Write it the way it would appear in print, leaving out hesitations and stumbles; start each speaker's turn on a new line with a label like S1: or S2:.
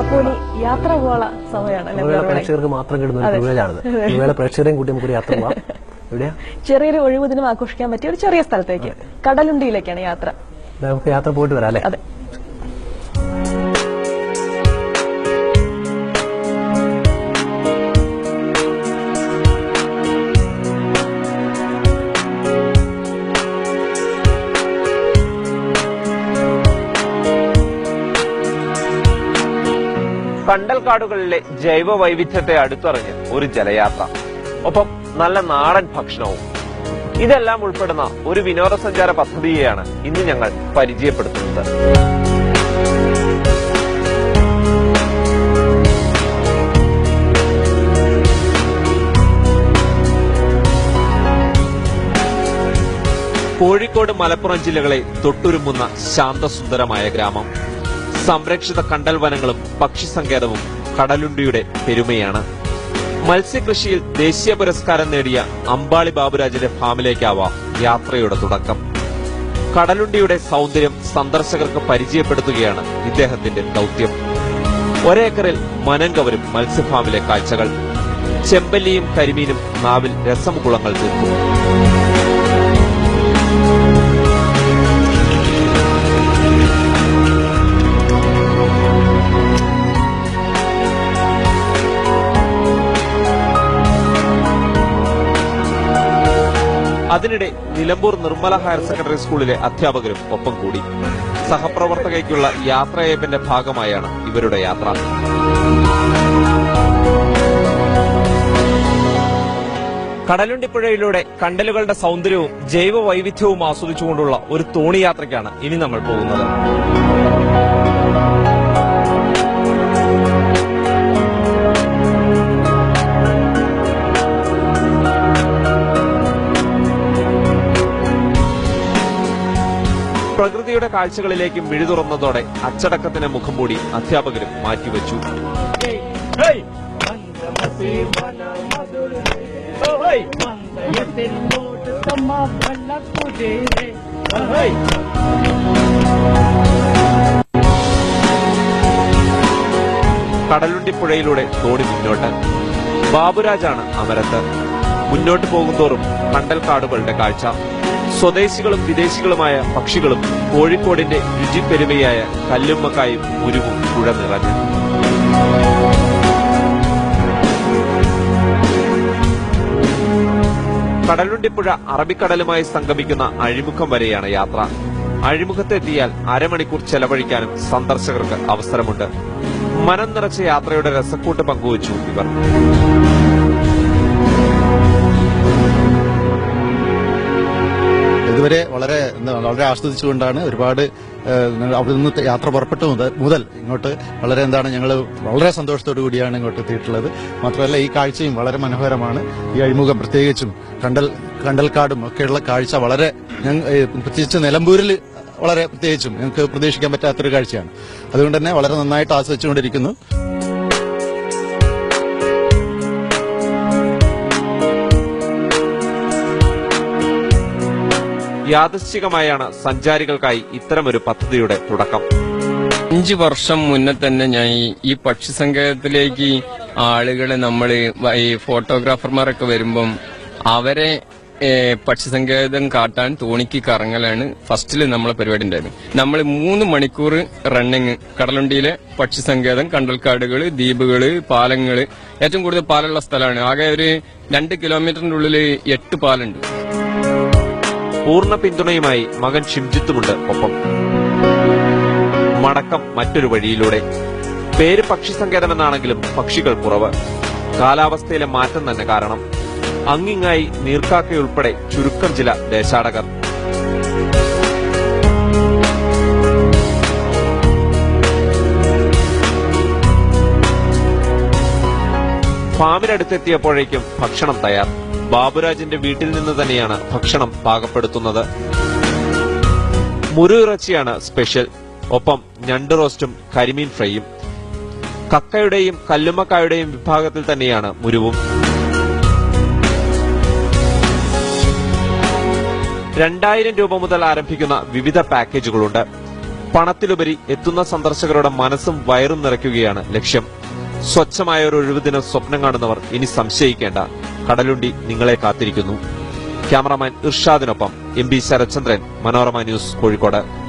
S1: അപ്പോൾ ഇനി യാത്ര പോകാനുള്ള സമയമാണ്.
S2: പ്രേക്ഷകർക്ക് മാത്രം കിട്ടുന്ന ഒരു പ്രിവിലേജാണിത്. ഇതുപോലെ പ്രേക്ഷകരെയും കൂട്ടി നമുക്കൊരു യാത്ര പോകാം. എവിടെയാ?
S1: ചെറിയൊരു ഒഴിവ് ദിനം ആഘോഷിക്കാൻ പറ്റിയ ഒരു ചെറിയ സ്ഥലത്തേക്ക്, കടലുണ്ടിയിലേക്കാണ് യാത്ര.
S2: നമുക്ക് യാത്ര പോയിട്ട് വരാം അല്ലേ?
S1: അതെ.
S3: കണ്ടൽക്കാടുകളിലെ ജൈവ വൈവിധ്യത്തെ അടുത്തറിഞ്ഞ് ഒരു ജലയാത്ര, ഒപ്പം നല്ല നാടൻ ഭക്ഷണവും, ഇതെല്ലാം ഉൾപ്പെടുന്ന ഒരു വിനോദസഞ്ചാര പദ്ധതിയെയാണ് ഇന്ന് ഞങ്ങൾ പരിചയപ്പെടുത്തുന്നത്. കോഴിക്കോട് മലപ്പുറം ജില്ലകളെ തൊട്ടുരുമ്പുന്ന ശാന്തസുന്ദരമായ ഗ്രാമം. സംരക്ഷിത കണ്ടൽ വനങ്ങളും പക്ഷിസങ്കേതവും കടലുണ്ടിയുടെ പെരുമയാണ്. മത്സ്യകൃഷിയിൽ ദേശീയ പുരസ്കാരം നേടിയ അമ്പാളി ബാബുരാജിന്റെ ഫാമിലേക്കാവാം യാത്രയുടെ തുടക്കം. കടലുണ്ടിയുടെ സൗന്ദര്യം സന്ദർശകർക്ക് പരിചയപ്പെടുത്തുകയാണ് ഇദ്ദേഹത്തിന്റെ ദൌത്യം. ഒരേക്കറിൽ മനം കവരും മത്സ്യഫാമിലെ കാഴ്ചകൾ. ചെമ്പല്ലിയും കരിമീനും നാവിൽ രസമുകുളങ്ങൾ തീർക്കും. അതിനിടെ നിലമ്പൂർ നിർമ്മല ഹയർ സെക്കൻഡറി സ്കൂളിലെ അധ്യാപകരും ഒപ്പം കൂടി. സഹപ്രവർത്തകയ്ക്കുള്ള യാത്രയയപ്പിന്റെ ഭാഗമായാണ് ഇവരുടെ യാത്ര. കടലുണ്ടിപ്പുഴയിലൂടെ കണ്ടലുകളുടെ സൗന്ദര്യവും ജൈവ വൈവിധ്യവും ആസ്വദിച്ചുകൊണ്ടുള്ള ഒരു തോണിയാത്രയ്ക്കാണ് ഇനി നമ്മൾ പോകുന്നത്. പ്രകൃതിയുടെ കാഴ്ചകളിലേക്ക് മിഴി തുറന്നതോടെ അച്ചടക്കത്തിന് മുഖം മൂടി അധ്യാപകരും മാറ്റിവെച്ചു. കടലുണ്ടിപ്പുഴയിലൂടെ തോണി മുന്നോട്ട്. ബാബുരാജാണ് അമരത്ത്. മുന്നോട്ട് പോകുന്തോറും കണ്ടൽക്കാടുകളുടെ കാഴ്ച. സ്വദേശികളും വിദേശികളുമായ പക്ഷികളും കോഴിക്കോടിന്റെ രുചിപ്പെരുമയായ കല്ലുമ്മക്കായും മുരുവും പുഴ നിറഞ്ഞു. കടലുണ്ടിപ്പുഴ അറബിക്കടലുമായി സംഗമിക്കുന്ന അഴിമുഖം വരെയാണ് യാത്ര. അഴിമുഖത്തെത്തിയാൽ അരമണിക്കൂർ ചെലവഴിക്കാനും സന്ദർശകർക്ക് അവസരമുണ്ട്. മനം നിറച്ച യാത്രയുടെ രസക്കൂട്ട് പങ്കുവച്ചു ഇവർ.
S4: ഇതുവരെ വളരെ ആസ്വദിച്ചുകൊണ്ടാണ് ഒരുപാട് അവിടെ നിന്ന് യാത്ര പുറപ്പെട്ടു മുതൽ ഇങ്ങോട്ട് ഞങ്ങൾ വളരെ സന്തോഷത്തോടു കൂടിയാണ് ഇങ്ങോട്ട് എത്തിയിട്ടുള്ളത്. മാത്രമല്ല ഈ കാഴ്ചയും വളരെ മനോഹരമാണ്. ഈ അഴിമുഖം പ്രത്യേകിച്ചും കണ്ടൽക്കാടും ഒക്കെയുള്ള കാഴ്ച വളരെ പ്രത്യേകിച്ച് നിലമ്പൂരിൽ വളരെ പ്രത്യേകിച്ചും ഞങ്ങൾക്ക് പ്രതീക്ഷിക്കാൻ പറ്റാത്തൊരു കാഴ്ചയാണ്. അതുകൊണ്ട് തന്നെ വളരെ നന്നായിട്ട് ആസ്വദിച്ചുകൊണ്ടിരിക്കുന്നു.
S3: യാദൃശ്ചികമായാണ് സഞ്ചാരികൾക്കായി ഇത്തരമൊരു പദ്ധതിയുടെ തുടക്കം.
S5: 5 വർഷം മുന്നേ തന്നെ ഞാൻ ഈ പക്ഷി സങ്കേതത്തിലേക്ക് ആളുകളെ ഈ ഫോട്ടോഗ്രാഫർമാരൊക്കെ വരുമ്പം അവരെ പക്ഷി സങ്കേതം കാട്ടാൻ തോണിക്ക് കറങ്ങലാണ് ഫസ്റ്റില് നമ്മളെ പരിപാടി ഉണ്ടായിരുന്നു. നമ്മൾ 3 മണിക്കൂർ റണ്ണിങ് കടലുണ്ടിയിലെ പക്ഷി സങ്കേതം, കണ്ടൽക്കാടുകള്, ദ്വീപുകള്, പാലങ്ങള്, ഏറ്റവും കൂടുതൽ പാലുള്ള സ്ഥലമാണ്. ആകെ ഒരു 2 കിലോമീറ്ററിന്റെ ഉള്ളിൽ 8 പാലുണ്ട്.
S3: പൂർണ്ണ പിന്തുണയുമായി മകൻ ഷിംജിത്തുമുണ്ട് ഒപ്പം. മടക്കം മറ്റൊരു വഴിയിലൂടെ. പേര് പക്ഷി സങ്കേതമെന്നാണെങ്കിലും പക്ഷികൾ കുറവ്. കാലാവസ്ഥയിലെ മാറ്റം തന്നെ കാരണം. അങ്ങിങ്ങായി നീർക്കാക്കയുൾപ്പെടെ ചുരുക്കം ചില ദേശാടകർ. ഫാമിനടുത്തെത്തിയപ്പോഴേക്കും ഭക്ഷണം തയ്യാർ. ബാബുരാജിന്റെ വീട്ടിൽ നിന്ന് തന്നെയാണ് ഭക്ഷണം പാകപ്പെടുത്തുന്നത്. മുരു ഇറച്ചിയാണ് സ്പെഷ്യൽ. ഒപ്പം ഞണ്ട് റോസ്റ്റും കരിമീൻ ഫ്രൈയും. കക്കയുടെയും കല്ലുമ്മക്കായുടെയും വിഭാഗത്തിൽ തന്നെയാണ് മുരുവും. 2000 രൂപ മുതൽ ആരംഭിക്കുന്ന വിവിധ പാക്കേജുകളുണ്ട്. പണത്തിലുപരി എത്തുന്ന സന്ദർശകരുടെ മനസ്സും വയറും നിറയ്ക്കുകയാണ് ലക്ഷ്യം. സ്വച്ഛമായ ഒരു ഒഴിവുദിനം സ്വപ്നം കാണുന്നവർ ഇനി സംശയിക്കേണ്ട. കടലുണ്ടി നിങ്ങളെ കാത്തിരിക്കുന്നു. ക്യാമറാമാൻ ഇർഷാദിനൊപ്പം M. B. Sarathchandran, Manorama news, Kozhikode.